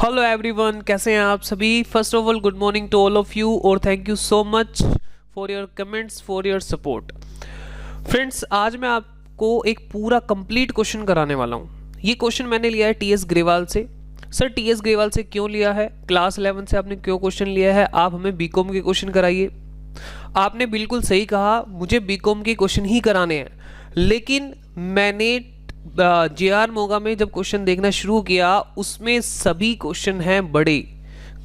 Hello everyone, कैसे हैं आप सभी। First of all good morning to all of you और thank you so much for your comments, for your support. Friends, आज मैं आपको एक पूरा कंप्लीट क्वेश्चन कराने वाला हूँ। ये क्वेश्चन मैंने लिया है टीएस ग्रेवाल से। सर टीएस ग्रेवाल से क्यों लिया है, क्लास 11 से आपने क्यों क्वेश्चन लिया है, आप हमें बीकॉम के क्वेश्चन कराइए। आपने बिल्कुल सही कहा, मुझे बीकॉम के क्वेश्चन ही कराने हैं। लेकिन मैंने जेआर मोगा में जब क्वेश्चन देखना शुरू किया, उसमें सभी क्वेश्चन हैं बड़े,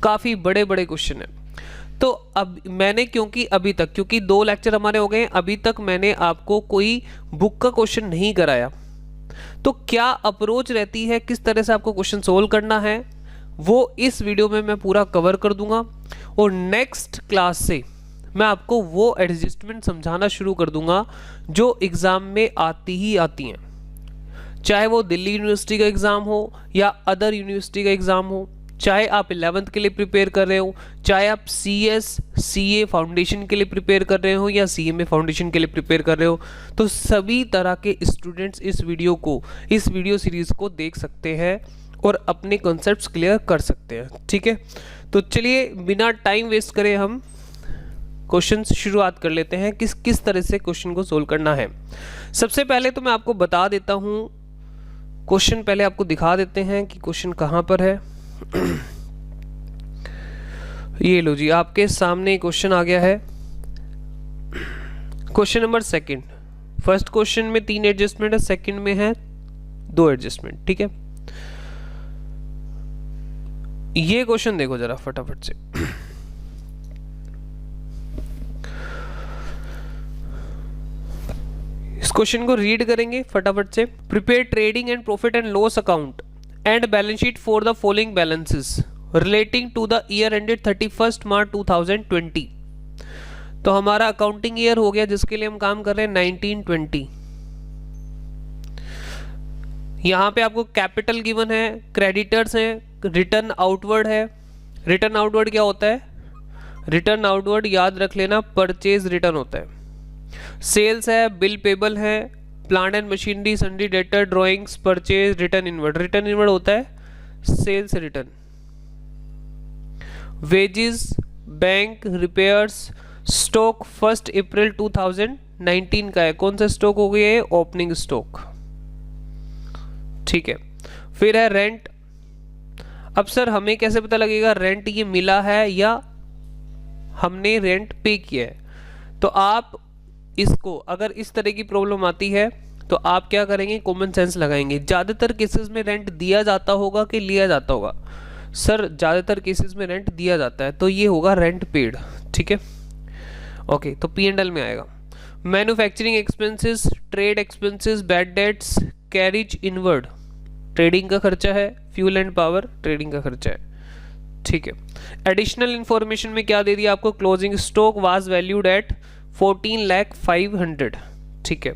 काफ़ी बड़े बड़े क्वेश्चन हैं। तो अब मैंने क्योंकि 2 लेक्चर हमारे हो गए हैं, अभी तक मैंने आपको कोई बुक का क्वेश्चन नहीं कराया। तो क्या अप्रोच रहती है, किस तरह से आपको क्वेश्चन सोल्व करना है, वो इस वीडियो में मैं पूरा कवर कर दूंगा। और नेक्स्ट क्लास से मैं आपको वो एडजस्टमेंट समझाना शुरू कर दूंगा जो एग्ज़ाम में आती ही आती हैं, चाहे वो दिल्ली यूनिवर्सिटी का एग्ज़ाम हो या अदर यूनिवर्सिटी का एग्ज़ाम हो, चाहे आप 11th के लिए प्रिपेयर कर रहे हो, चाहे आप CA फाउंडेशन के लिए प्रिपेयर कर रहे हो या CMA फाउंडेशन के लिए प्रिपेयर कर रहे हो। तो सभी तरह के स्टूडेंट्स इस वीडियो सीरीज़ को देख सकते हैं और अपने कॉन्सेप्ट्स क्लियर कर सकते हैं। ठीक है, तो चलिए बिना टाइम वेस्ट करे हम क्वेश्चन शुरुआत कर लेते हैं, किस तरह से क्वेश्चन को सोल्व करना है। सबसे पहले तो मैं आपको बता देता हूँ, क्वेश्चन पहले आपको दिखा देते हैं कि क्वेश्चन कहाँ पर है। ये लो जी, आपके सामने क्वेश्चन आ गया है। Question number 2। फर्स्ट क्वेश्चन में 3 एडजस्टमेंट है, सेकंड में है 2 एडजस्टमेंट। ठीक है, ये क्वेश्चन देखो जरा फटाफट से। इस क्वेश्चन को रीड करेंगे फटाफट से। Prepare trading and profit and loss account and balance sheet for the following balances relating to the year ended 31 March 2020। तो हमारा अकाउंटिंग ईयर हो गया जिसके लिए हम काम कर रहे हैं 1920। यहां पे आपको कैपिटल गिवन है, क्रेडिटर्स हैं, रिटर्न आउटवर्ड है। रिटर्न आउटवर्ड क्या होता है? रिटर्न आउटवर्ड याद रख लेना, परचेज रिटर्न होता है। सेल्स है, बिल पेबल है, plant and machinery, sundry debtor, drawings, purchase, return inward. Return inward होता है sales return. Wages, bank, repairs, stock 1 April 2019 का है। कौन सा स्टॉक हो गया है? Opening stock. ठीक है, फिर है रेंट। अब सर हमें कैसे पता लगेगा रेंट ये मिला है या हमने रेंट पे किया है? तो आप इसको, अगर इस तरह की प्रॉब्लम आती है तो आप क्या करेंगे? कॉमन सेंस लगाएंगे। ज़्यादातर केसेस में रेंट दिया जाता होगा कि लिया जाता होगा? सर ज़्यादातर केसेस में रेंट दिया जाता है, तो ये होगा रेंट पेड। ठीक है, ओके, तो P&L में आएगा। Manufacturing expenses, trade expenses, bad debts, carriage inward trading का खर्चा है, फ्यूल एंड पावर ट्रेडिंग का खर्चा है। ठीक है, एडिशनल इंफॉर्मेशन में क्या दे दिया आपको? Closing stock was valued at 14,500,000। ठीक है,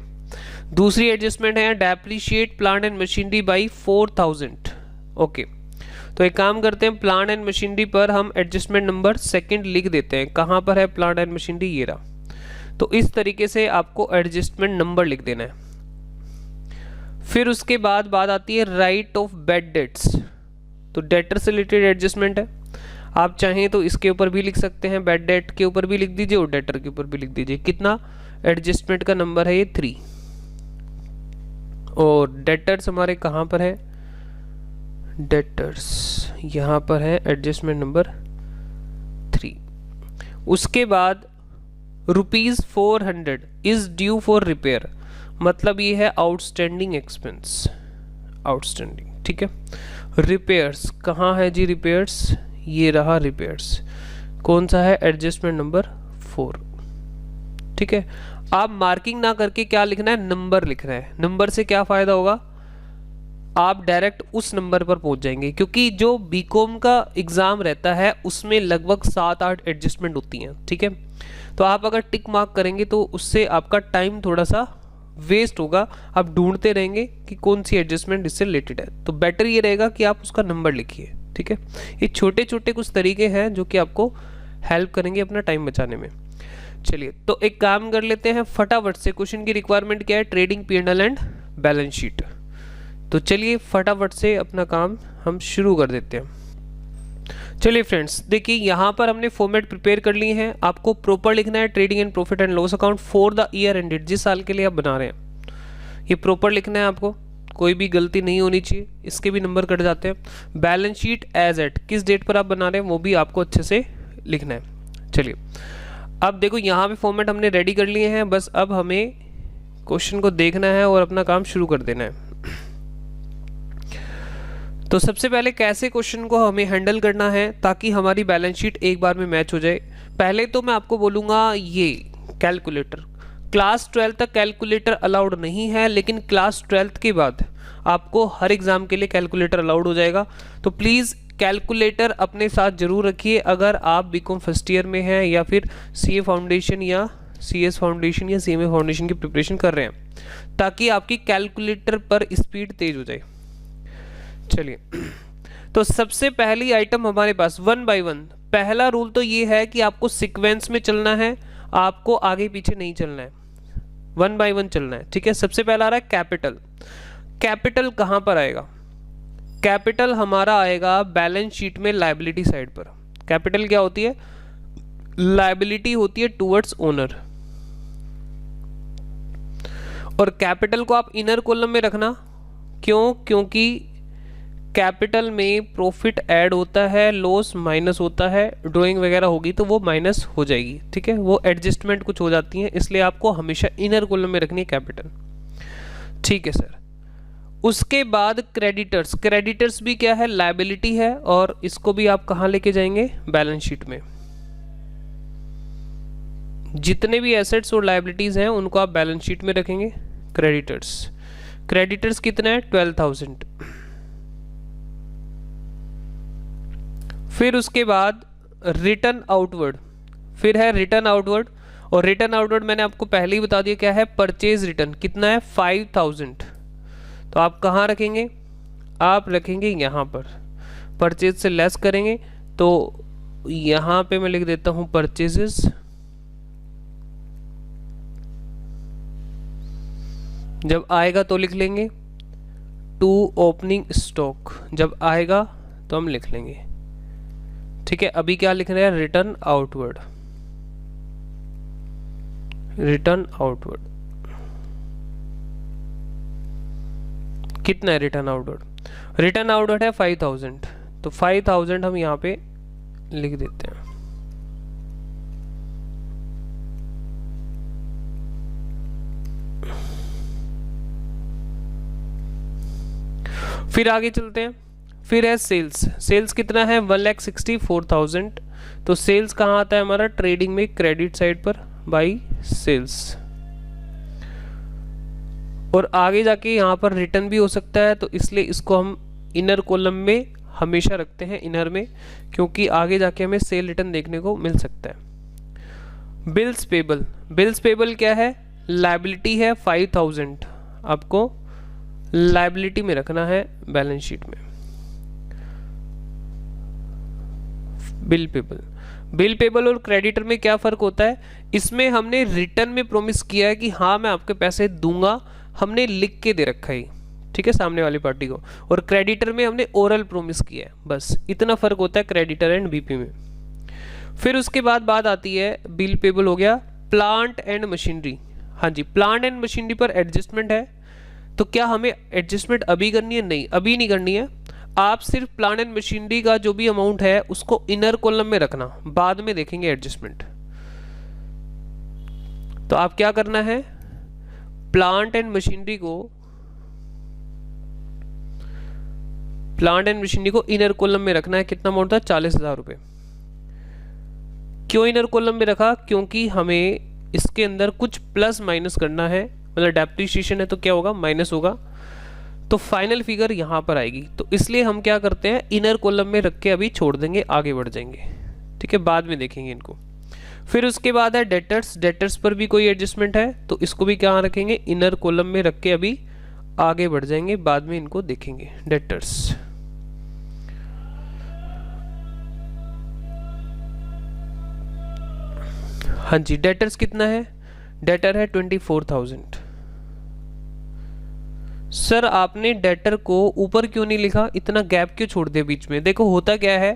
दूसरी एडजस्टमेंट है depreciate plant and machinery by 4,000। Okay, तो एक काम करते हैं, प्लांट एंड मशीनरी पर हम एडजस्टमेंट नंबर 2 लिख देते हैं। कहाँ पर है प्लांट एंड मशीनरी? ये रहा। तो इस तरीके से आपको एडजस्टमेंट नंबर लिख देना है। फिर उसके बाद बात आती है राइट ऑफ बैड डेट्स। तो डेटर से रिलेटेड एडजस्टमेंट है, आप चाहें तो इसके ऊपर भी लिख सकते हैं, बैड डेट के ऊपर भी लिख दीजिए और डेटर के ऊपर भी लिख दीजिए। कितना? एडजस्टमेंट का नंबर है ये 3। और डेटर्स हमारे कहाँ पर है? डेटर्स यहाँ पर है, एडजस्टमेंट नंबर 3। उसके बाद ₹400 इज ड्यू फॉर रिपेयर, मतलब ये है आउटस्टैंडिंग एक्सपेंस, आउटस्टैंडिंग। ठीक है, रिपेयर्स कहाँ है जी? रिपेयर्स ये रहा, रिपेयर्स कौन सा है? Adjustment number 4। ठीक है, आप मार्किंग ना करके क्या लिखना है? नंबर लिखना है। नंबर से क्या फायदा होगा? आप डायरेक्ट उस नंबर पर पहुंच जाएंगे, क्योंकि जो बीकॉम का एग्जाम रहता है उसमें लगभग 7-8 एडजस्टमेंट होती हैं। ठीक है, तो आप अगर टिक मार्क करेंगे तो उससे आपका टाइम थोड़ा सा वेस्ट होगा, आप ढूंढते रहेंगे कि कौन सी एडजस्टमेंट इससे रिलेटेड है। तो बेटर ये रहेगा कि आप उसका नंबर लिखिए। ठीक है, ये छोटे छोटे कुछ तरीके हैं जो कि आपको हेल्प करेंगे अपना टाइम बचाने में। चलिए, तो एक काम कर लेते हैं फटाफट से। क्वेश्चन की रिक्वायरमेंट क्या है? Trading, P&L and balance sheet. तो चलिए फटाफट से अपना काम हम शुरू कर देते हैं। चलिए फ्रेंड्स, देखिए यहाँ पर हमने फॉर्मेट प्रिपेयर कर लिए हैं। आपको प्रॉपर लिखना है trading and profit and loss account for the year ended, जिस साल के लिए आप बना रहे हैं ये प्रॉपर लिखना है आपको, कोई भी गलती नहीं होनी चाहिए। इसके भी नंबर कट जाते हैं। बैलेंस शीट एज एट, किस डेट पर आप बना रहे हैं वो भी आपको अच्छे से लिखना है। चलिए अब देखो यहाँ पे फॉर्मेट हमने रेडी कर लिए हैं, बस अब हमें क्वेश्चन को देखना है और अपना काम शुरू कर देना है। तो सबसे पहले कैसे क्वेश्चन को हमें हैंडल करना है ताकि हमारी बैलेंस शीट एक बार में मैच हो जाए। पहले तो मैं आपको बोलूँगा ये कैलकुलेटर, क्लास 12 तक कैलकुलेटर अलाउड नहीं है, लेकिन क्लास 12 के बाद आपको हर एग्ज़ाम के लिए कैलकुलेटर अलाउड हो जाएगा। तो प्लीज़ कैलकुलेटर अपने साथ ज़रूर रखिए अगर आप बीकॉम फर्स्ट ईयर में हैं या फिर सीए फाउंडेशन या सीएस फाउंडेशन या सीएमए फाउंडेशन की प्रिपरेशन कर रहे हैं, ताकि आपकी कैलकुलेटर पर स्पीड तेज हो जाए। चलिए तो सबसे पहली आइटम हमारे पास 1 बाय 1। पहला रूल तो ये है कि आपको सीक्वेंस में चलना है, आपको आगे पीछे नहीं चलना है, 1 बाय 1 चलना है। ठीक है, सबसे पहला आ रहा है कैपिटल। कैपिटल कहां पर आएगा? कैपिटल हमारा आएगा बैलेंस शीट में लायबिलिटी साइड पर। कैपिटल क्या होती है? लायबिलिटी होती है टुवर्ड्स ओनर, और कैपिटल को आप इनर कॉलम में रखना। क्यों? क्योंकि कैपिटल में प्रॉफिट ऐड होता है, लॉस माइनस होता है, ड्राइंग वगैरह होगी तो वो माइनस हो जाएगी। ठीक है, वो एडजस्टमेंट कुछ हो जाती हैं, इसलिए आपको हमेशा इनर कॉलम में रखनी है कैपिटल। ठीक है सर। उसके बाद क्रेडिटर्स। क्रेडिटर्स भी क्या है? लायबिलिटी है, और इसको भी आप कहाँ लेके जाएंगे? बैलेंस शीट में। जितने भी एसेट्स और लायबिलिटीज हैं उनको आप बैलेंस शीट में रखेंगे। क्रेडिटर्स, क्रेडिटर्स कितना है? 12,000। फिर उसके बाद रिटर्न आउटवर्ड, फिर है रिटर्न आउटवर्ड, और रिटर्न आउटवर्ड मैंने आपको पहले ही बता दिया क्या है? Purchase return. कितना है? 5,000। तो आप कहाँ रखेंगे? आप रखेंगे यहाँ पर, परचेज से लेस करेंगे। तो यहाँ पे मैं लिख देता हूँ परचेजेस, जब आएगा तो लिख लेंगे टू ओपनिंग स्टॉक, जब आएगा तो हम लिख लेंगे। ठीक है, अभी क्या लिख रहे हैं? Return outward, return outward. कितना है रिटर्न आउटवर्ड? रिटर्न आउटवर्ड है 5,000, तो 5,000 हम यहाँ पे लिख देते हैं। फिर आगे चलते हैं। फिर है सेल्स। सेल्स कितना है? 1,64,000। तो सेल्स कहाँ आता है हमारा? ट्रेडिंग में क्रेडिट साइड पर बाई सेल्स। और आगे जाके यहाँ पर रिटर्न भी हो सकता है, तो इसलिए इसको हम इनर कॉलम में हमेशा रखते हैं, इनर में, क्योंकि आगे जाके हमें सेल रिटर्न देखने को मिल सकता है। Bills payable. बिल्स पेबल क्या है? लायबिलिटी है 5,000, आपको लायबिलिटी में रखना है बैलेंस शीट में। बिल पेबल, बिल पेबल और क्रेडिटर में क्या फ़र्क होता है? इसमें हमने रिटर्न में प्रॉमिस किया है कि हाँ मैं आपके पैसे दूंगा, हमने लिख के दे रखा है, ठीक है, सामने वाली पार्टी को। और क्रेडिटर में हमने ओरल प्रॉमिस किया है, बस इतना फ़र्क होता है क्रेडिटर एंड बीपी में। फिर उसके बाद बात आती है, बिल पेबल हो गया। Plant and machinery. हाँ जी, प्लांट एंड मशीनरी पर एडजस्टमेंट है, तो क्या हमें एडजस्टमेंट अभी करनी है? नहीं, अभी नहीं करनी है। आप सिर्फ प्लांट एंड मशीनरी का जो भी अमाउंट है उसको इनर कॉलम में रखना, बाद में देखेंगे एडजस्टमेंट। तो आप क्या करना है? प्लांट एंड मशीनरी को इनर कॉलम में रखना है। कितना अमाउंट था? 40,000 रुपये। क्यों इनर कॉलम में रखा? क्योंकि हमें इसके अंदर कुछ प्लस माइनस करना है, मतलब डेप्रिसिएशन है तो क्या होगा? माइनस होगा, तो फाइनल फिगर यहाँ पर आएगी। तो इसलिए हम क्या करते हैं? इनर कॉलम में रख के अभी छोड़ देंगे, आगे बढ़ जाएंगे, ठीक है, बाद में देखेंगे इनको। फिर उसके बाद है डेटर्स। डेटर्स पर भी कोई एडजस्टमेंट है तो इसको भी कहाँ रखेंगे? इनर कॉलम में रख के अभी आगे बढ़ जाएंगे, बाद में इनको देखेंगे। डेटर्स, हाँ जी, डेटर्स कितना है? डेटर है 24,000। सर आपने डेटर को ऊपर क्यों नहीं लिखा? इतना गैप क्यों छोड़ दिया बीच में? देखो होता क्या है,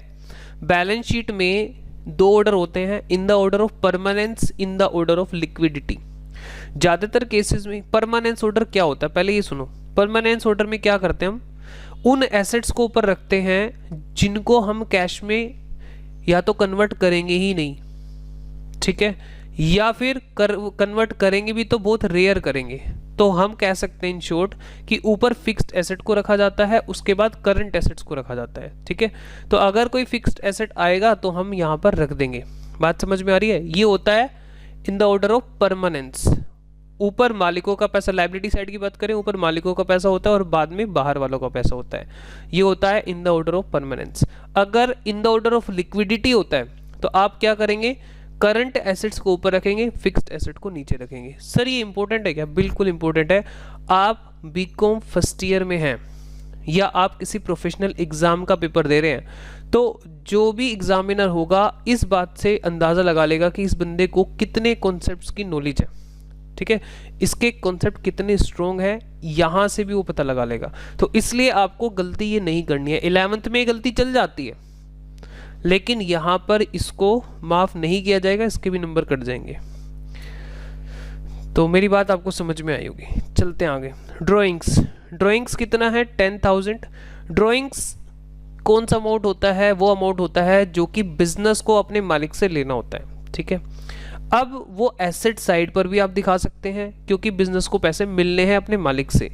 बैलेंस शीट में दो ऑर्डर होते हैं, इन the order of permanence, in the order of liquidity. ज़्यादातर केसेस में परमानेंस ऑर्डर क्या होता है, पहले ये सुनो। परमानेंस ऑर्डर में क्या करते हैं हम, उन एसेट्स को ऊपर रखते हैं जिनको हम कैश में या तो कन्वर्ट करेंगे ही नहीं, ठीक है, या फिर कन्वर्ट करेंगे भी तो बहुत रेयर करेंगे। तो हम कह सकते हैं इन शॉर्ट कि ऊपर फिक्स्ड एसेट को रखा जाता है, उसके बाद करंट एसेट्स को रखा जाता है, ठीक है। तो अगर कोई फिक्स्ड एसेट आएगा तो हम यहाँ पर रख देंगे। बात समझ में आ रही है? ये होता है in the order of permanence. ऊपर मालिकों का पैसा, लायबिलिटी साइड की बात करें, ऊपर मालिकों का पैसा होता है और बाद में बाहर वालों का पैसा होता है। ये होता है in the order of permanence. अगर in the order of liquidity होता है तो आप क्या करेंगे, करंट एसेट्स को ऊपर रखेंगे, फिक्स्ड एसेट को नीचे रखेंगे। सर ये इंपॉर्टेंट है क्या? बिल्कुल इंपॉर्टेंट है। आप बीकॉम फर्स्ट ईयर में हैं या आप किसी प्रोफेशनल एग्जाम का पेपर दे रहे हैं तो जो भी एग्जामिनर होगा इस बात से अंदाज़ा लगा लेगा कि इस बंदे को कितने कॉन्सेप्ट्स की नॉलेज है, ठीक है, इसके कॉन्सेप्ट कितने स्ट्रॉन्ग है, यहाँ से भी वो पता लगा लेगा। तो इसलिए आपको गलती ये नहीं करनी है। 11th में गलती चल जाती है लेकिन यहाँ पर इसको माफ़ नहीं किया जाएगा, इसके भी नंबर कट जाएंगे। तो मेरी बात आपको समझ में आई होगी। चलते हैं आगे। ड्राइंग्स, ड्राइंग्स कितना है? 10,000। ड्राइंग्स कौन सा अमाउंट होता है? वो अमाउंट होता है जो कि बिजनेस को अपने मालिक से लेना होता है, ठीक है। अब वो एसेट साइड पर भी आप दिखा सकते हैं क्योंकि बिजनेस को पैसे मिलने हैं अपने मालिक से।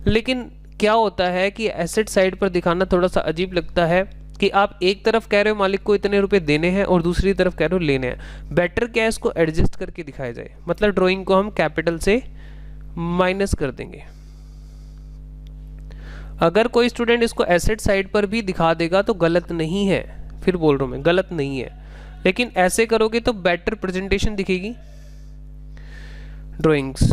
लेकिन क्या होता है कि एसेट साइड पर दिखाना थोड़ा सा अजीब लगता है कि आप एक तरफ कह रहे हो मालिक को इतने रुपए देने हैं और दूसरी तरफ कह रहे हो लेने हैं। बेटर क्या है, इसको एडजस्ट करके दिखाया जाए। मतलब ड्राइंग को हम कैपिटल से माइनस कर देंगे। अगर कोई स्टूडेंट इसको एसेट साइड पर भी दिखा देगा तो गलत नहीं है, फिर बोल रहा हूं मैं, गलत नहीं है। लेकिन ऐसे करोगे तो बेटर प्रेजेंटेशन दिखेगी ड्राइंग्स।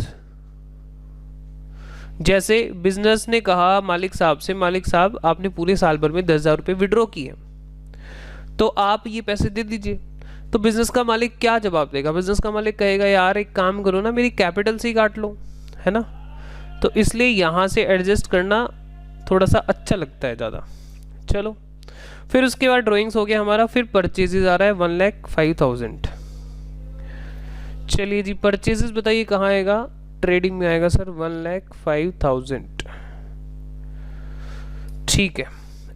जैसे बिजनेस ने कहा मालिक साहब से, मालिक साहब आपने पूरे साल भर में 10,000 रुपये विड्रॉ किए तो आप ये पैसे दे दीजिए। तो बिजनेस का मालिक क्या जवाब देगा? बिजनेस का मालिक कहेगा यार एक काम करो ना, मेरी कैपिटल से ही काट लो, है ना। तो इसलिए यहाँ से एडजस्ट करना थोड़ा सा अच्छा लगता है ज़्यादा। चलो फिर उसके बाद ड्राइंग्स हो गया हमारा। फिर परचेजेज आ रहा है 1,05,000। चलिए जी, परचेजेज बताइए कहाँ आएगा? ट्रेडिंग में आएगा सर 1,05,000, ठीक है।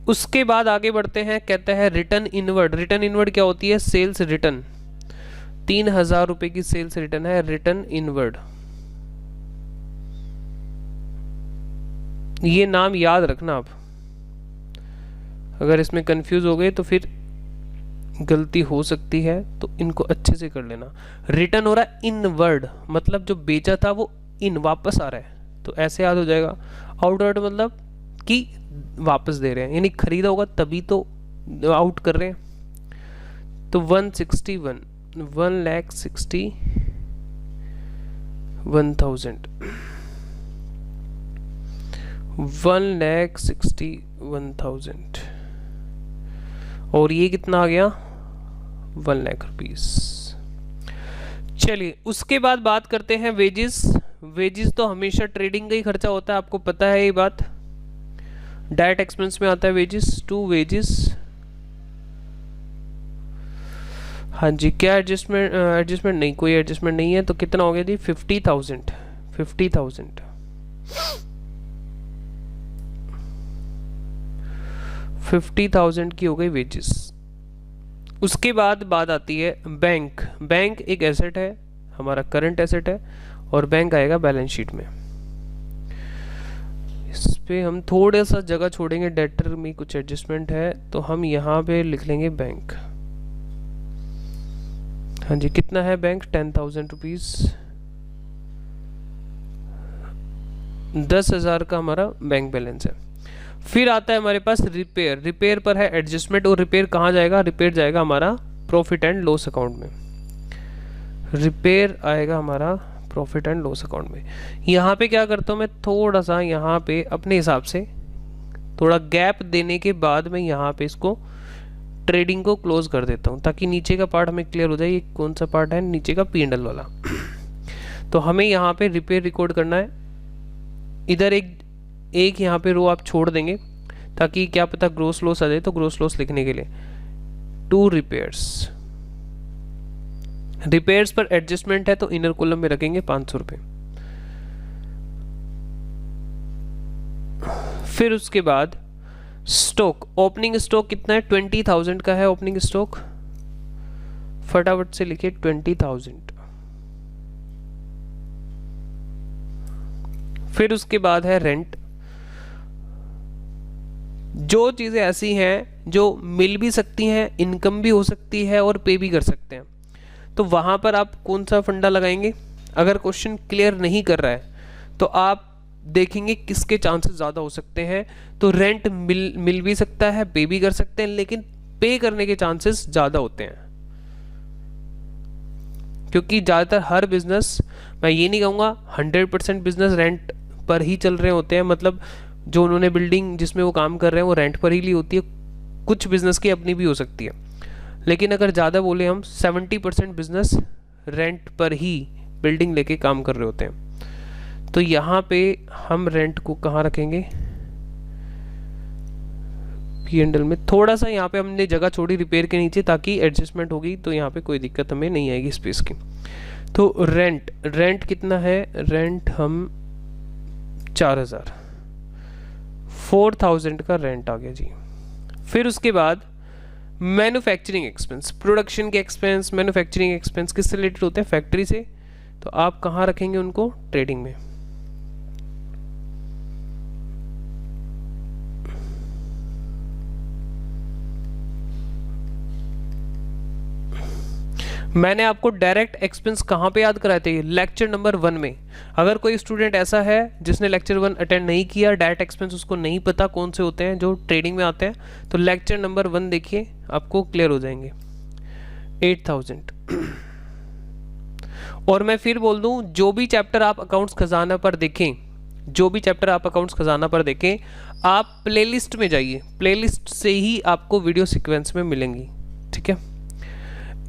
उसके बाद आगे बढ़ते हैं, कहता है रिटर्न इनवर्ड। रिटर्न इनवर्ड क्या होती है? Sales return. 3,000 रुपए की सेल्स रिटर्न है रिटर्न इनवर्ड। ये नाम याद रखना आप, अगर इसमें कंफ्यूज हो गए तो फिर गलती हो सकती है, तो इनको अच्छे से कर लेना। रिटर्न हो रहा है इनवर्ड, मतलब जो बेचा था वो इन वापस आ रहा है, तो ऐसे याद हो जाएगा। आउटवर्ड मतलब कि वापस दे रहे हैं, यानी खरीदा होगा तभी तो आउट कर रहे हैं। तो 1,61,000 1,61,000 और ये कितना आ गया? 1 लाख रुपीस। चलिए उसके बाद बात करते हैं वेजेस। वेजेस तो हमेशा ट्रेडिंग का ही खर्चा होता है, आपको पता है ये बात। डायरेक्ट एक्सपेंस में आता है वेजेस। टू वेजेस, हाँ जी, क्या एडजस्टमेंट? एडजस्टमेंट नहीं, कोई एडजस्टमेंट नहीं है। तो कितना हो गया जी? 50,000। 50,000 50,000 की हो गई वेजेस। उसके बाद बात आती है बैंक। बैंक एक एसेट है, हमारा करंट एसेट है, और बैंक आएगा बैलेंस शीट में। इस पे हम थोड़ा सा जगह छोड़ेंगे, डेटर में कुछ एडजस्टमेंट है तो हम यहाँ पे लिख लेंगे बैंक। हाँ जी, कितना है बैंक? 10,000 रुपीज़। 10,000 का हमारा बैंक बैलेंस है। फिर आता है हमारे पास रिपेयर। रिपेयर पर है एडजस्टमेंट, और रिपेयर कहाँ जाएगा? रिपेयर जाएगा हमारा प्रॉफिट एंड लॉस अकाउंट में। रिपेयर आएगा हमारा प्रॉफिट एंड लॉस अकाउंट में। यहाँ पे क्या करता हूँ मैं, थोड़ा सा यहाँ पे अपने हिसाब से थोड़ा गैप देने के बाद मैं यहाँ पे इसको ट्रेडिंग को क्लोज कर देता हूँ, ताकि नीचे का पार्ट हमें क्लियर हो जाए। ये कौन सा पार्ट है? नीचे का P&L वाला। तो हमें यहाँ पे रिपेयर रिकॉर्ड करना है। इधर एक यहाँ पे रो आप छोड़ देंगे ताकि क्या पता ग्रोस लॉस आ जाए, तो ग्रोस लॉस लिखने के लिए टू रिपेयर्स। रिपेयर्स पर एडजस्टमेंट है तो इनर कॉलम में रखेंगे 500 रुपये। फिर उसके बाद स्टॉक, ओपनिंग स्टॉक कितना है, 20,000 का है ओपनिंग स्टॉक, फटाफट से लिखिए 20,000। फिर उसके बाद है रेंट। जो चीज़ें ऐसी हैं जो मिल भी सकती हैं, इनकम भी हो सकती है और पे भी कर सकते हैं, तो वहाँ पर आप कौन सा फंडा लगाएंगे। अगर क्वेश्चन क्लियर नहीं कर रहा है तो आप देखेंगे किसके चांसेस ज़्यादा हो सकते हैं। तो रेंट मिल भी सकता है, पे भी कर सकते हैं, लेकिन पे करने के चांसेस ज़्यादा होते हैं, क्योंकि ज़्यादातर हर बिजनेस, मैं ये नहीं कहूँगा 100% बिजनेस रेंट पर ही चल रहे होते हैं, मतलब जो उन्होंने बिल्डिंग जिसमें वो काम कर रहे हैं वो रेंट पर ही ली होती है, कुछ बिजनेस की अपनी भी हो सकती है, लेकिन अगर ज़्यादा बोले हम 70% बिजनेस रेंट पर ही बिल्डिंग लेके काम कर रहे होते हैं। तो यहाँ पे हम रेंट को कहाँ रखेंगे, P&L में। थोड़ा सा यहाँ पे हमने जगह छोड़ी रिपेयर के नीचे ताकि एडजस्टमेंट होगी, तो यहाँ पे कोई दिक्कत हमें नहीं आएगी स्पेस की। तो रेंट कितना है, रेंट हम 4,000 का रेंट आ गया जी। फिर उसके बाद मैन्युफैक्चरिंग एक्सपेंस, प्रोडक्शन के एक्सपेंस, मैन्युफैक्चरिंग एक्सपेंस किससे रिलेटेड होते हैं, फैक्ट्री से, तो आप कहाँ रखेंगे उनको, ट्रेडिंग में। मैंने आपको डायरेक्ट एक्सपेंस कहाँ पे याद कराए थे, लेक्चर नंबर 1 में। अगर कोई स्टूडेंट ऐसा है जिसने लेक्चर 1 अटेंड नहीं किया, डायरेक्ट एक्सपेंस उसको नहीं पता कौन से होते हैं जो ट्रेडिंग में आते हैं, तो लेक्चर नंबर 1 देखिए, आपको क्लियर हो जाएंगे। 8,000। और मैं फिर बोल दूं, जो भी चैप्टर आप अकाउंट्स खजाना पर देखें, आप प्लेलिस्ट में जाइए, प्लेलिस्ट से ही आपको वीडियो सीक्वेंस में मिलेंगी, ठीक है।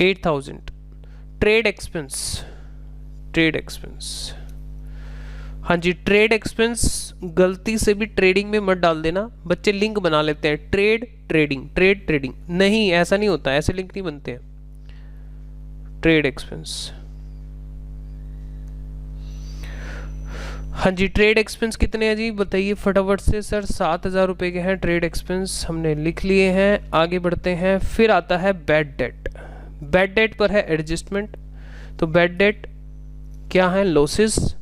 8,000। ट्रेड एक्सपेंस, हाँ जी, ट्रेड एक्सपेंस गलती से भी ट्रेडिंग में मत डाल देना, बच्चे लिंक बना लेते हैं ट्रेडिंग, नहीं, ऐसा नहीं होता, ऐसे लिंक नहीं बनते हैं। ट्रेड एक्सपेंस, हाँ जी, ट्रेड एक्सपेंस कितने हैं जी, बताइए फटाफट से। सर 7,000 रुपये के हैं ट्रेड एक्सपेंस, हमने लिख लिए हैं, आगे बढ़ते हैं। फिर आता है बैड डेट पर है एडजस्टमेंट। तो बैड डेट क्या है, लॉसेस,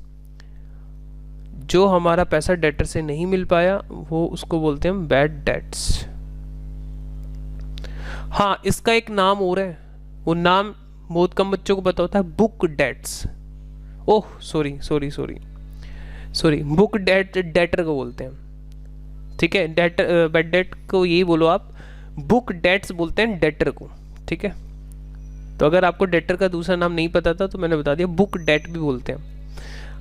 जो हमारा पैसा डेटर से नहीं मिल पाया वो उसको बोलते हैं हम बैड डेट्स। हाँ, इसका एक नाम और है, वो नाम बहुत कम बच्चों को पता होता है, book debts. Oh sorry, book debtor को बोलते हैं, ठीक है। बैड डेट को यही बोलो आप, बुक डेट्स बोलते हैं डेटर को, ठीक है। तो अगर आपको डेटर का दूसरा नाम नहीं पता था तो मैंने बता दिया, बुक डेट भी बोलते हैं।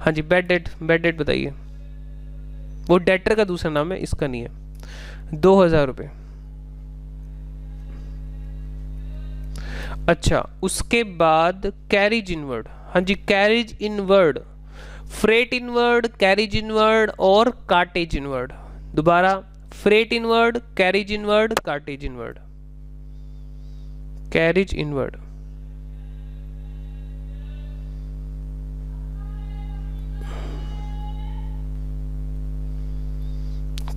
हाँ जी, बैड डेट बताइए, वो डेटर का दूसरा नाम है, इसका नहीं है। 2,000 रुपये। अच्छा, उसके बाद कैरिज इनवर्ड, हाँ जी, carriage inward, freight inward, carriage inward और कार्टेज इनवर्ड। दोबारा, freight inward, carriage inward, cartage inward. Carriage inward,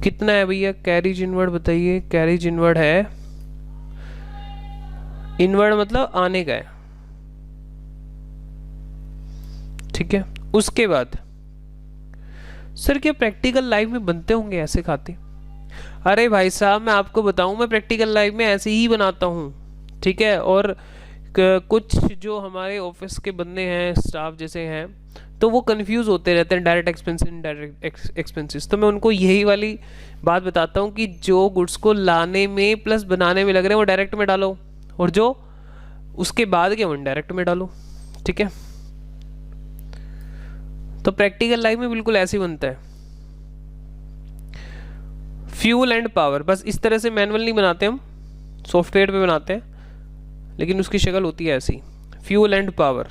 कितना है भैया कैरिज इनवर्ड, बताइए। कैरिज इनवर्ड है, इनवर्ड मतलब आने का है, ठीक है। उसके बाद सर क्या प्रैक्टिकल लाइफ में बनते होंगे ऐसे खाते? अरे भाई साहब, मैं आपको बताऊं, मैं प्रैक्टिकल लाइफ में ऐसे ही बनाता हूं, ठीक है। और कुछ जो हमारे ऑफिस के बंदे हैं, स्टाफ जैसे हैं, तो वो कंफ्यूज होते रहते हैं डायरेक्ट एक्सपेंसेस, इनडायरेक्ट एक्सपेंसेस। तो मैं उनको यही वाली बात बताता हूँ कि जो गुड्स को लाने में प्लस बनाने में लग रहे हैं वो डायरेक्ट में डालो, और जो उसके बाद के वो इनडायरेक्ट में डालो, ठीक है। तो प्रैक्टिकल लाइफ में बिल्कुल ऐसे ही बनता है। फ्यूल एंड पावर, बस इस तरह से मैनुअल नहीं बनाते हम, सॉफ्टवेयर पे बनाते हैं, लेकिन उसकी शक्ल होती है ऐसी, फ्यूल एंड पावर।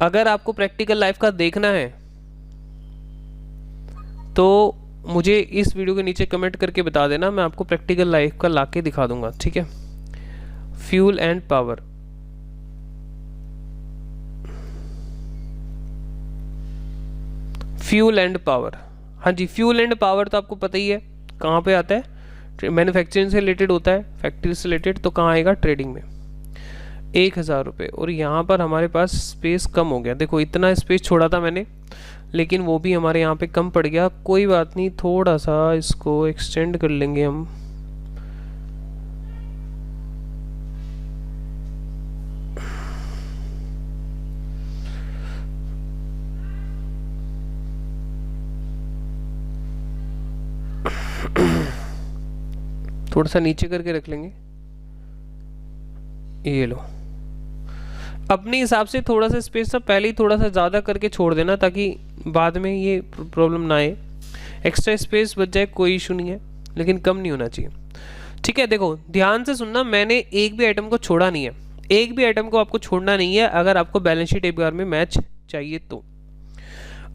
अगर आपको प्रैक्टिकल लाइफ का देखना है तो मुझे इस वीडियो के नीचे कमेंट करके बता देना, मैं आपको प्रैक्टिकल लाइफ का लाके दिखा दूंगा, ठीक है। Fuel and power, fuel and power, हाँ जी फ्यूल एंड पावर तो आपको पता ही है कहाँ पे आता है, मैन्युफैक्चरिंग से रिलेटेड होता है, फैक्ट्री से रिलेटेड, तो कहाँ आएगा, ट्रेडिंग में। 1000 रुपये, और यहाँ पर हमारे पास स्पेस कम हो गया, देखो इतना स्पेस छोड़ा था मैंने, लेकिन वो भी हमारे यहाँ पे कम पड़ गया, कोई बात नहीं, थोड़ा सा इसको एक्सटेंड कर लेंगे हम। थोड़ा सा नीचे करके रख लेंगे, ये लो। अपने हिसाब से थोड़ा सा स्पेस ना पहले ही थोड़ा सा ज़्यादा करके छोड़ देना, ताकि बाद में ये प्रॉब्लम ना आए, एक्स्ट्रा स्पेस बच जाए, कोई इशू नहीं है, लेकिन कम नहीं होना चाहिए। ठीक है, देखो ध्यान से सुनना, मैंने एक भी आइटम को छोड़ा नहीं है, एक भी आइटम को आपको छोड़ना नहीं है अगर आपको बैलेंस शीट एक बार में मैच चाहिए तो।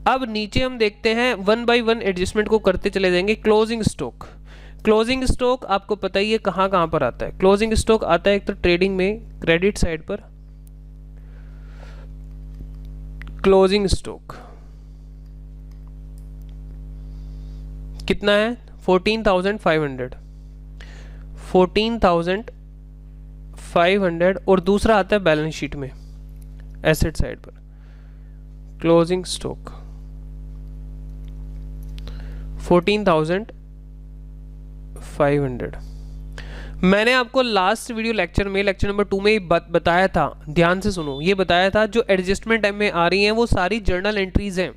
अब नीचे हम देखते हैं, 1 बाय 1 एडजस्टमेंट को करते चले जाएंगे। क्लोजिंग स्टॉक, क्लोजिंग स्टॉक आपको पता ही है कहाँ कहाँ पर आता है। क्लोजिंग स्टॉक आता है एक तो ट्रेडिंग में क्रेडिट साइड पर, क्लोजिंग स्टॉक कितना है, 14,500, 14,500, और दूसरा आता है बैलेंस शीट में एसेट साइड पर, क्लोजिंग स्टॉक 14,500। मैंने आपको लास्ट वीडियो लेक्चर में, लेक्चर नंबर 2 में बताया था, ध्यान से सुनो, ये बताया था जो एडजस्टमेंट में आ रही हैं वो सारी जर्नल एंट्रीज हैं।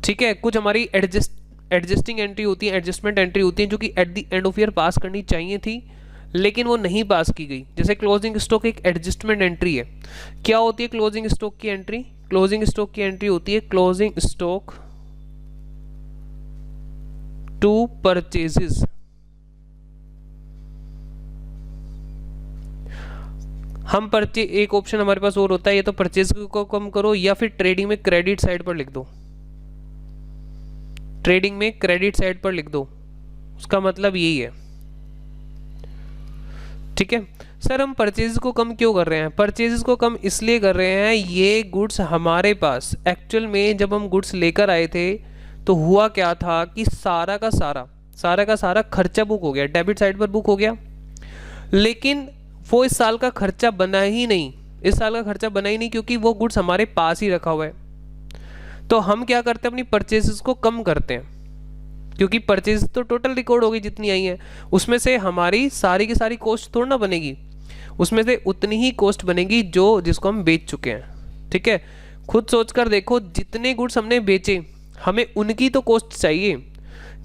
ठीक है, कुछ हमारी एडजस्टिंग एंट्री होती है, एडजस्टमेंट एंट्री होती है, जो कि at the end of year pass करनी चाहिए थी, लेकिन वो नहीं पास की गई। जैसे क्लोजिंग स्टॉक एक एडजस्टमेंट एंट्री है। क्या होती है क्लोजिंग स्टॉक की एंट्री? क्लोजिंग स्टॉक की एंट्री होती है क्लोजिंग स्टॉक टू परचेजेस। हम एक ऑप्शन हमारे पास और होता है, या तो परचेज को कम करो, या फिर ट्रेडिंग में क्रेडिट साइड पर लिख दो, ट्रेडिंग में क्रेडिट साइड पर लिख दो, उसका मतलब यही है। ठीक है सर, हम परचेज को कम क्यों कर रहे हैं? परचेज को कम इसलिए कर रहे हैं, ये गुड्स हमारे पास एक्चुअल में जब हम गुड्स लेकर आए थे तो हुआ क्या था कि सारा का सारा खर्चा बुक हो गया, डेबिट साइड पर बुक हो गया, लेकिन वो इस साल का खर्चा बना ही नहीं, इस साल का खर्चा बना ही नहीं, क्योंकि वो गुड्स हमारे पास ही रखा हुआ है। तो हम क्या करते हैं, अपनी परचेजेस को कम करते हैं, क्योंकि परचेज तो टोटल रिकॉर्ड होगी जितनी आई है, उसमें से हमारी सारी की सारी कॉस्ट थोड़ा ना बनेगी, उसमें से उतनी ही कॉस्ट बनेगी जिसको हम बेच चुके हैं। ठीक है, खुद सोचकर देखो, जितने गुड्स हमने बेचे हमें उनकी तो कॉस्ट चाहिए,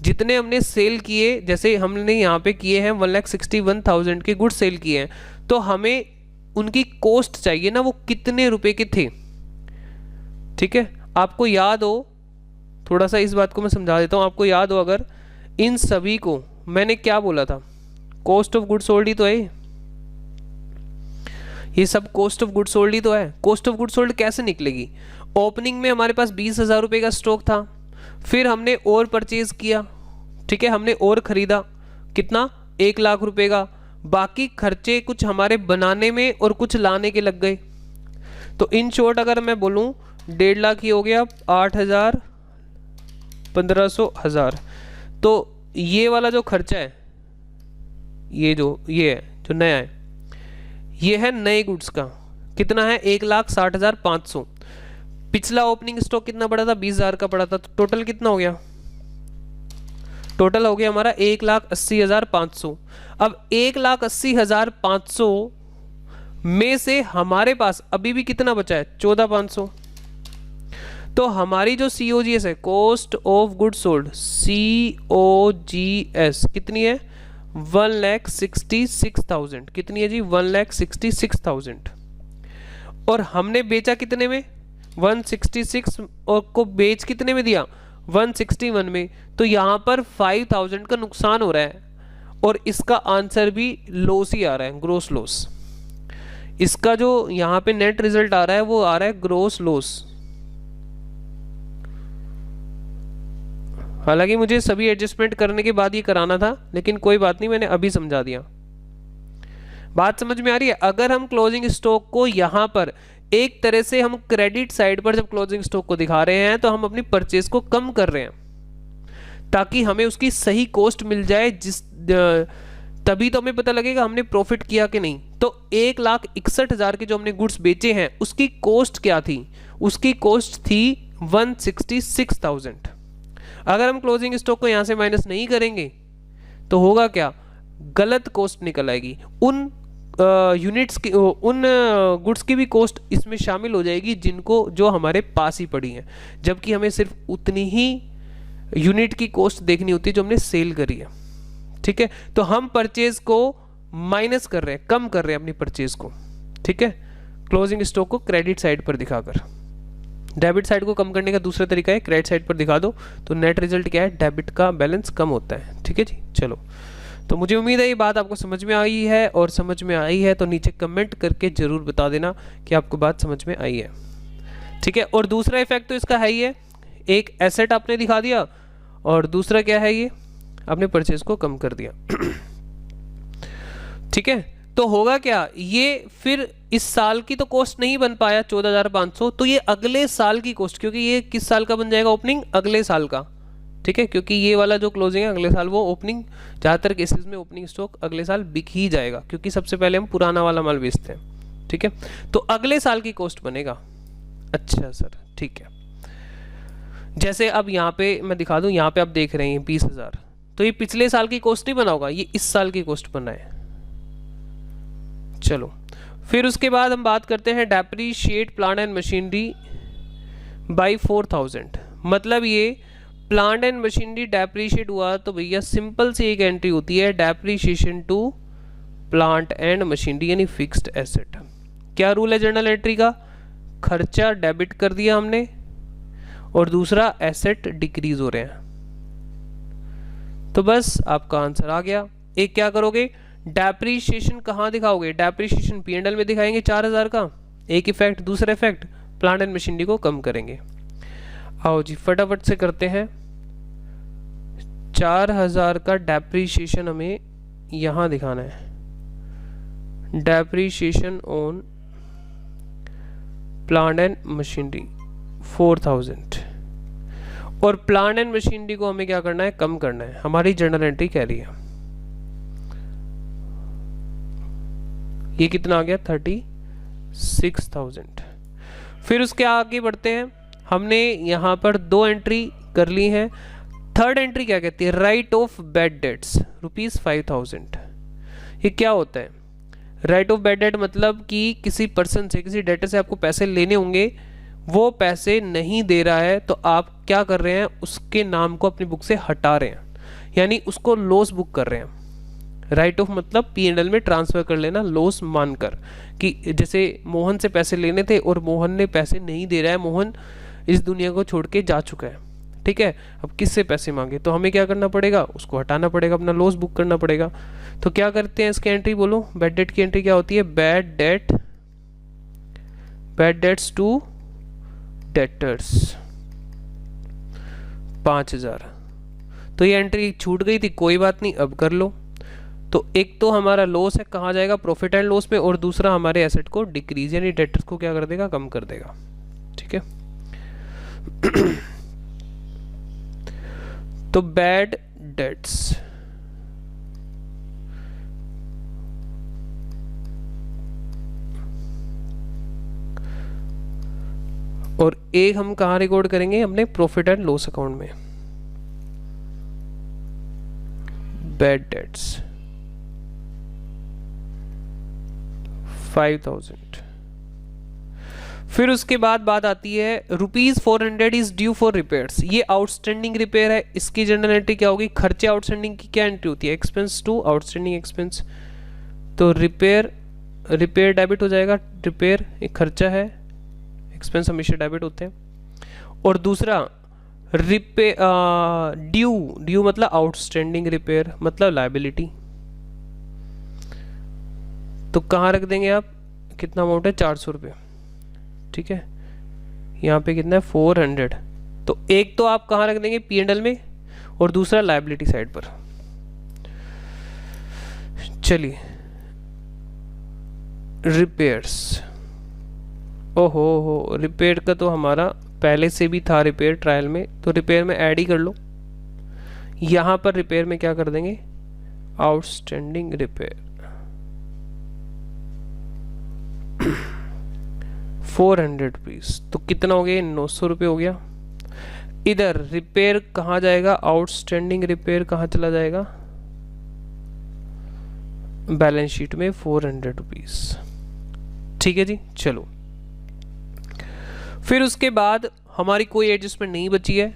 जितने हमने सेल किए, जैसे हमने यहाँ पे किए हैं 1,61,000 के गुड्स सेल किए हैं, तो हमें उनकी कॉस्ट चाहिए ना, वो कितने रुपए के थे। ठीक है, आपको याद हो, थोड़ा सा इस बात को मैं समझा देता हूँ, आपको याद हो अगर, इन सभी को मैंने क्या बोला था, कॉस्ट ऑफ गुड्स सोल्ड ही तो है, ये सब कॉस्ट ऑफ गुड्स सोल्ड ही तो है। कॉस्ट ऑफ गुड्स सोल्ड कैसे निकलेगी? ओपनिंग में हमारे पास 20,000 रुपये का स्टॉक था, फिर हमने और परचेज किया, ठीक है, हमने और खरीदा, कितना, 1 लाख रुपए का, बाकी खर्चे कुछ हमारे बनाने में और कुछ लाने के लग गए। तो इन शॉर्ट अगर मैं बोलूं 1.5 लाख ही हो गया, 8,000, 1,500, 1,000। तो ये वाला जो खर्चा है, ये है जो नया है, ये है नए गुड्स का, कितना है, 1,60,500। पिछला ओपनिंग स्टॉक कितना पड़ा था, 20,000 का पड़ा था, तो टोटल कितना हो गया, टोटल हो गया हमारा 1,80,500। अब 1,80,500 में से हमारे पास अभी भी कितना बचा है, 14,500। तो हमारी जो COGS है, cost of good sold, COGS कितनी है, 1,66,000। कितनी है जी, 1,66,000। और हमने बेचा कितने में, 166, और को बेच कितने में दिया, 161 में। तो यहाँ पर 5,000 का नुकसान हो रहा है, और इसका आंसर भी लॉस ही आ रहा है, ग्रोस लॉस। इसका जो यहाँ पे नेट रिजल्ट आ रहा है वो आ रहा है ग्रोस लॉस। हालांकि मुझे सभी एडजस्टमेंट करने के बाद ये कराना था, लेकिन कोई बात नहीं, मैंने अभी समझा दिया। बात समझ में आ रही है? अगर हम क्लोजिंग स्टॉक को यहाँ पर एक तरह से हम क्रेडिट साइड पर जब क्लोजिंग स्टॉक को दिखा रहे हैं तो हम अपनी परचेज को कम कर रहे हैं ताकि हमें उसकी सही कॉस्ट मिल जाए, तभी तो हमें पता लगेगा हमने प्रॉफिट किया कि नहीं। तो 1,61,000 के जो हमने गुड्स बेचे हैं उसकी कॉस्ट क्या थी? उसकी कॉस्ट थी 166,000। अगर हम क्लोजिंग स्टॉक को यहां से माइनस नहीं करेंगे तो होगा क्या? गलत कॉस्ट निकल आएगी। उन यूनिट्स की, उन गुड्स की भी कॉस्ट इसमें शामिल हो जाएगी जिनको जो हमारे पास ही पड़ी हैं, जबकि हमें सिर्फ उतनी ही यूनिट की कॉस्ट देखनी होती है जो हमने सेल करी है। ठीक है, तो हम परचेज को माइनस कर रहे हैं, कम कर रहे हैं अपनी परचेज को। ठीक है, क्लोजिंग स्टॉक को क्रेडिट साइड पर दिखाकर। डेबिट साइड को कम करने का दूसरा तरीका है क्रेडिट साइड पर दिखा दो, तो नेट रिजल्ट क्या है? डेबिट का बैलेंस कम होता है। ठीक है जी, चलो। तो मुझे उम्मीद है ये बात आपको समझ में आई है, और समझ में आई है तो नीचे कमेंट करके जरूर बता देना कि आपको बात समझ में आई है। ठीक है, और दूसरा इफेक्ट तो इसका है ही है, एक एसेट आपने दिखा दिया और दूसरा क्या है, ये आपने परचेज को कम कर दिया। ठीक है, तो होगा क्या? ये फिर इस साल की तो कॉस्ट नहीं बन पाया 14,500, तो ये अगले साल की कॉस्ट, क्योंकि ये किस साल का बन जाएगा ओपनिंग? अगले साल का। ठीक है, क्योंकि ये वाला जो क्लोजिंग है अगले साल, वो ओपनिंग ज़्यादातर केसेस में ओपनिंग स्टॉक अगले साल बिक ही जाएगा, क्योंकि सबसे पहले हम पुराना वाला माल बेचते हैं। ठीक है, तो अगले साल की कॉस्ट बनेगा। अच्छा सर, ठीक है। जैसे अब यहाँ पे मैं दिखा दूँ, यहाँ पे आप देख रहे हैं 20,000, तो ये पिछले साल की कॉस्ट नहीं बना होगा, ये इस साल की कॉस्ट बना है। चलो, फिर उसके बाद हम बात करते हैं depreciate plant and machinery by 4,000। मतलब ये प्लांट एंड मशीनरी डेप्रीशिएट हुआ तो भैया सिंपल सी एक एंट्री होती है, depreciation to plant and machinery यानी फिक्स्ड एसेट। क्या रूल है जर्नल एंट्री का? खर्चा डेबिट कर दिया हमने और दूसरा एसेट डिक्रीज हो रहे हैं, तो बस आपका आंसर आ गया। एक क्या करोगे, डेप्रीशिएशन कहाँ दिखाओगे? डेप्रीशिएशन P&L में दिखाएंगे 4,000 का, एक इफेक्ट। दूसरा इफेक्ट प्लांट एंड मशीनरी को कम करेंगे। आओ जी फटाफट से करते हैं। 4,000 का डेप्रीशिएशन हमें यहाँ दिखाना है, depreciation on plant and machinery 4,000, और प्लांट एंड मशीनरी को हमें क्या करना है? कम करना है। हमारी जर्नल एंट्री कह रही है ये कितना आ गया? 36,000। फिर उसके आगे बढ़ते हैं। हमने यहाँ पर 2 एंट्री कर ली हैं। थर्ड एंट्री क्या कहती है? Right of bad debts ₹5,000। ये क्या होता है? राइट ऑफ बैड डेट मतलब कि किसी पर्सन से, किसी डेटर से आपको पैसे लेने होंगे, वो पैसे नहीं दे रहा है, तो आप क्या कर रहे हैं? उसके नाम को अपनी बुक से हटा रहे हैं, यानी उसको लॉस बुक कर रहे हैं। राइट ऑफ मतलब P&L में ट्रांसफर कर लेना लॉस मानकर, कि जैसे मोहन से पैसे लेने थे और मोहन ने पैसे नहीं दे रहा है, मोहन इस दुनिया को छोड़ के जा चुका है। ठीक है, अब किससे पैसे मांगे? तो हमें क्या करना पड़ेगा? उसको हटाना पड़ेगा, अपना लॉस बुक करना पड़ेगा। तो क्या करते हैं इसकी एंट्री? बोलो, बैड डेट की एंट्री क्या होती है? Bad debts to debtors 5,000। तो ये एंट्री छूट गई थी, कोई बात नहीं, अब कर लो। तो एक तो हमारा लॉस है, कहाँ जाएगा? प्रॉफिट एंड लॉस में, और दूसरा हमारे एसेट को डिक्रीज यानी डेटर्स को क्या कर देगा? कम कर देगा। ठीक है, तो बैड डेट्स और एक हम कहाँ रिकॉर्ड करेंगे? अपने प्रॉफिट एंड लॉस अकाउंट में। Bad debts 5,000। फिर उसके बाद बात आती है ₹400 इज ड्यू फॉर रिपेयर्स। ये आउटस्टैंडिंग रिपेयर है, इसकी जनरल एंट्री क्या होगी? खर्चे आउटस्टैंडिंग की क्या एंट्री होती है? Expense to outstanding expense. तो रिपेयर डेबिट हो जाएगा, रिपेयर एक खर्चा है, एक्सपेंस हमेशा डेबिट होते हैं। और दूसरा ड्यू मतलब आउटस्टैंडिंग रिपेयर मतलब लायबिलिटी। तो कहाँ रख देंगे आप? कितना अमाउंट है? 400 रुपये। ठीक है, यहाँ पे कितना है? 400। तो एक तो आप कहाँ रख देंगे? P&L में, और दूसरा लायबिलिटी साइड पर। चलिए रिपेयर्स, ओहो हो, रिपेयर का तो हमारा पहले से भी था रिपेयर ट्रायल में, तो रिपेयर में ऐड ही कर लो। यहाँ पर रिपेयर में क्या कर देंगे, आउटस्टैंडिंग रिपेयर 400 रुपीज़, तो कितना हो गया, 900 रुपये हो गया। इधर रिपेयर कहाँ जाएगा, आउटस्टैंडिंग रिपेयर कहाँ चला जाएगा, बैलेंस शीट में 400 रुपीज़। ठीक है जी, चलो फिर उसके बाद हमारी कोई एडजस्टमेंट नहीं बची है।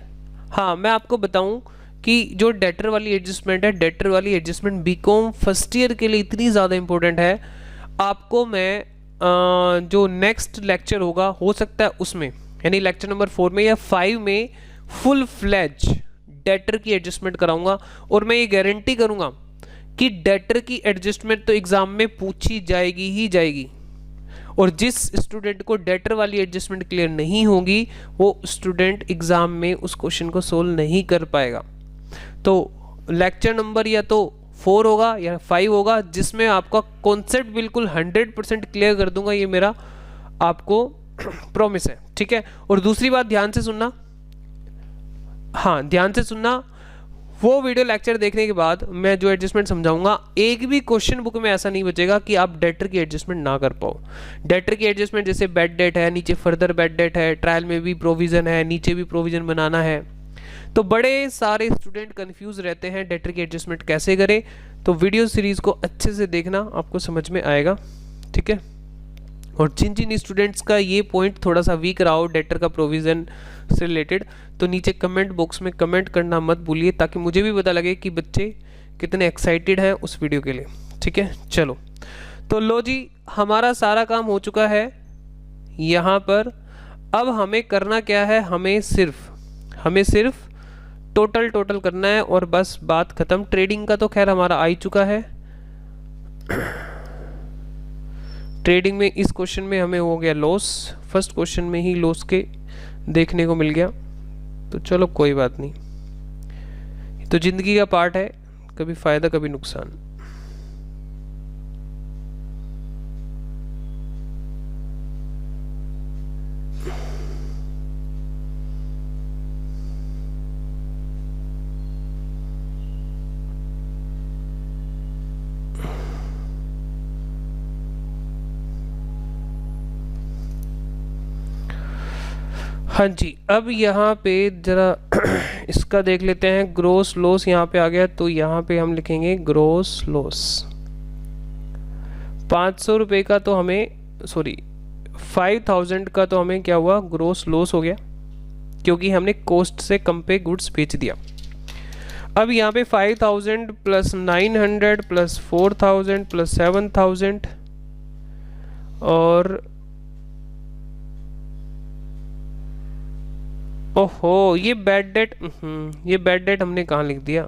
हाँ, मैं आपको बताऊं कि जो डेटर वाली एडजस्टमेंट है, डेटर वाली एडजस्टमेंट बीकॉम फर्स्ट ईयर के लिए इतनी ज़्यादा इंपॉर्टेंट है, आपको मैं जो नेक्स्ट लेक्चर होगा हो सकता है उसमें, यानी लेक्चर नंबर 4 में या 5 में फुल फ्लैज डेटर की एडजस्टमेंट कराऊंगा। और मैं ये गारंटी करूंगा कि डेटर की एडजस्टमेंट तो एग्जाम में पूछी जाएगी ही जाएगी, और जिस स्टूडेंट को डेटर वाली एडजस्टमेंट क्लियर नहीं होगी वो स्टूडेंट एग्जाम में उस क्वेश्चन को सोल्व नहीं कर पाएगा। तो लेक्चर नंबर या तो 4 होगा या 5 होगा जिसमें आपका कॉन्सेप्ट बिल्कुल 100% क्लियर कर दूंगा, ये मेरा आपको प्रॉमिस है। ठीक है, और दूसरी बात ध्यान से सुनना, हाँ ध्यान से सुनना, वो वीडियो लेक्चर देखने के बाद मैं जो एडजस्टमेंट समझाऊंगा, एक भी क्वेश्चन बुक में ऐसा नहीं बचेगा कि आप डेटर की एडजस्टमेंट ना कर पाओ। डेटर की एडजस्टमेंट जैसे बेड डेट है, नीचे फर्दर बेड डेट है, ट्रायल में भी प्रोविजन है, नीचे भी प्रोविजन बनाना है, तो बड़े सारे स्टूडेंट कंफ्यूज रहते हैं डेटर की एडजस्टमेंट कैसे करें। तो वीडियो सीरीज को अच्छे से देखना, आपको समझ में आएगा। ठीक है, और जिन जिन स्टूडेंट्स का ये पॉइंट थोड़ा सा वीक रहा हो डेटर का प्रोविज़न से रिलेटेड, तो नीचे कमेंट बॉक्स में कमेंट करना मत भूलिए, ताकि मुझे भी पता लगे कि बच्चे कितने एक्साइटेड हैं उस वीडियो के लिए। ठीक है, चलो तो लो जी, हमारा सारा काम हो चुका है यहाँ पर। अब हमें करना क्या है, हमें सिर्फ टोटल करना है और बस बात खत्म। ट्रेडिंग का तो खैर हमारा आ ही चुका है। ट्रेडिंग में इस क्वेश्चन में हमें हो गया लॉस, फर्स्ट क्वेश्चन में ही लॉस के देखने को मिल गया, तो चलो कोई बात नहीं, तो जिंदगी का पार्ट है, कभी फायदा कभी नुकसान। हाँ जी, अब यहाँ पे जरा इसका देख लेते हैं। ग्रोस लॉस यहाँ पे आ गया, तो यहाँ पे हम लिखेंगे ग्रोस लॉस 500 रुपये का, तो हमें 5000 का तो हमें क्या हुआ, ग्रोस लॉस हो गया, क्योंकि हमने कॉस्ट से कम पे गुड्स बेच दिया। अब यहाँ पे 5000 प्लस 900 प्लस 4000 प्लस 7000 और ओहो, ये बैड डेट हमने कहाँ लिख दिया।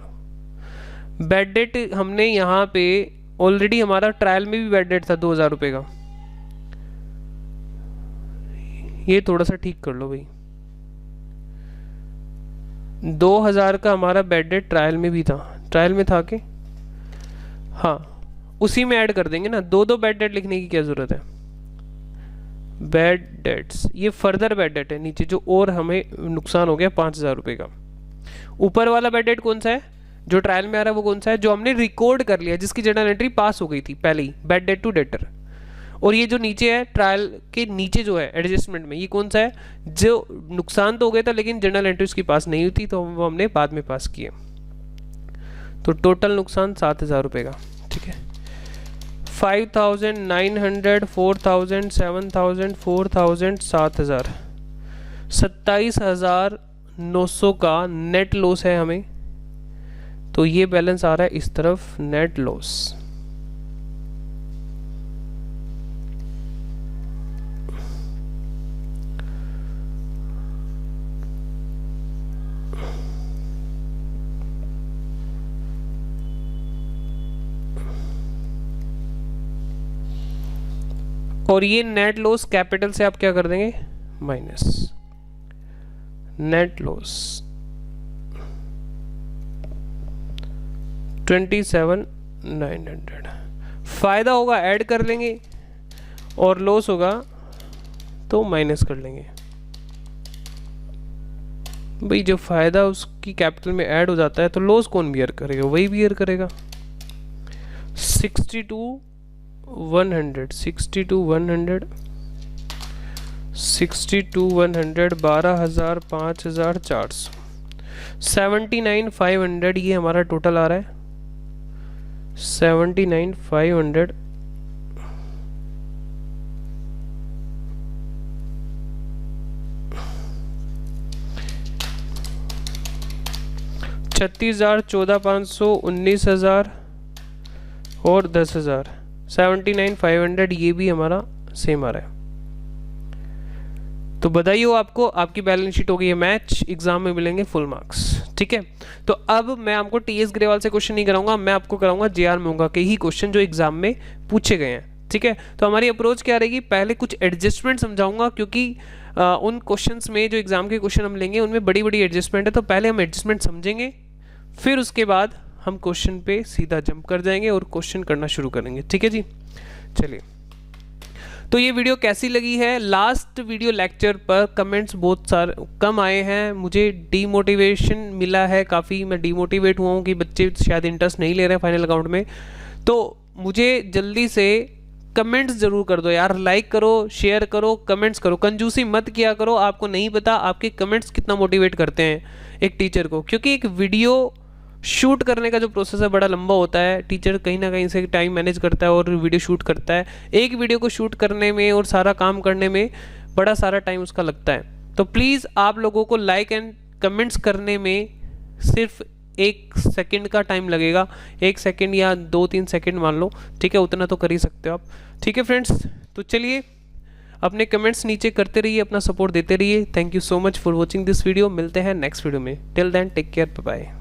बैड डेट हमने यहाँ पे ऑलरेडी, हमारा ट्रायल में भी बैड डेट था 2000 रुपये का, ये थोड़ा सा ठीक कर लो भाई। 2000 का हमारा बैड डेट ट्रायल में भी था, ट्रायल में था कि हाँ, उसी में ऐड कर देंगे ना, दो बैड डेट लिखने की क्या ज़रूरत है। बैड डेट्स, ये फर्दर बैड डेट है नीचे, जो और हमें नुकसान हो गया 5000 रुपये का। ऊपर वाला बैड डेट कौन सा है, जो ट्रायल में आ रहा है वो कौन सा है, जो हमने रिकॉर्ड कर लिया, जिसकी जर्नल एंट्री पास हो गई थी पहले ही, बैड डेट टू डेटर। और ये जो नीचे है ट्रायल के नीचे जो है एडजस्टमेंट में, ये कौन सा है, जो नुकसान तो हो गया था लेकिन जर्नल एंट्री उसकी पास नहीं हुई थी, तो वो हमने बाद में पास किए। तो टोटल नुकसान 7000 रुपये का। ठीक है, 5900, 4000, 7000, 4000, 7000, 27900 का नेट लॉस है हमें, तो ये बैलेंस आ रहा है इस तरफ, नेट लॉस। और ये नेट लॉस कैपिटल से आप क्या कर देंगे, माइनस नेट लॉस 27900। फायदा होगा ऐड कर लेंगे, और लॉस होगा तो माइनस कर लेंगे। भाई जो फ़ायदा उसकी कैपिटल में ऐड हो जाता है तो लॉस कौन बियर करेगा, वही बियर करेगा। 60 to 100 60 to 100 60 to 100 12,000 5,400 79,500 ये हमारा टोटल आ रहा है। 79,500 36,000 14,500 19,000 और 10,000 79,500 ये भी हमारा सेम आ रहा है। तो बधाई हो आपको, आपकी बैलेंस शीट हो गई है मैच, एग्जाम में मिलेंगे फुल मार्क्स। ठीक है, तो अब मैं आपको टीएस ग्रेवाल से क्वेश्चन नहीं कराऊंगा, मैं आपको कराऊंगा जेआर मोंगा के ही क्वेश्चन जो एग्जाम में पूछे गए हैं। ठीक है, तो हमारी अप्रोच क्या रहेगी, पहले कुछ एडजस्टमेंट समझाऊंगा क्योंकि उन क्वेश्चंस में जो एग्जाम के क्वेश्चन हम लेंगे उनमें बड़ी बड़ी एडजस्टमेंट है, तो पहले हम एडजस्टमेंट समझेंगे, फिर उसके बाद हम क्वेश्चन पे सीधा जंप कर जाएंगे और क्वेश्चन करना शुरू करेंगे। ठीक है जी, चलिए। तो ये वीडियो कैसी लगी है, लास्ट वीडियो लेक्चर पर कमेंट्स बहुत सारे कम आए हैं, मुझे डीमोटिवेशन मिला है काफ़ी, मैं डीमोटिवेट हुआ हूँ कि बच्चे शायद इंटरेस्ट नहीं ले रहे हैं फाइनल अकाउंट में। तो मुझे जल्दी से कमेंट्स ज़रूर कर दो यार, लाइक करो, शेयर करो, कमेंट्स करो, कंजूसी मत किया करो। आपको नहीं पता आपके कमेंट्स कितना मोटिवेट करते हैं एक टीचर को, क्योंकि एक वीडियो शूट करने का जो प्रोसेस है बड़ा लंबा होता है। टीचर कहीं ना कहीं से टाइम मैनेज करता है और वीडियो शूट करता है। एक वीडियो को शूट करने में और सारा काम करने में बड़ा सारा टाइम उसका लगता है। तो प्लीज़ आप लोगों को लाइक एंड कमेंट्स करने में सिर्फ 1 सेकंड का टाइम लगेगा, 1 सेकंड या 2-3 सेकंड मान लो। ठीक है, उतना तो कर ही सकते हो आप। ठीक है फ्रेंड्स, तो चलिए अपने कमेंट्स नीचे करते रहिए, अपना सपोर्ट देते रहिए। Thank you so much for watching this video. मिलते हैं नेक्स्ट वीडियो में, till then take care, bye bye.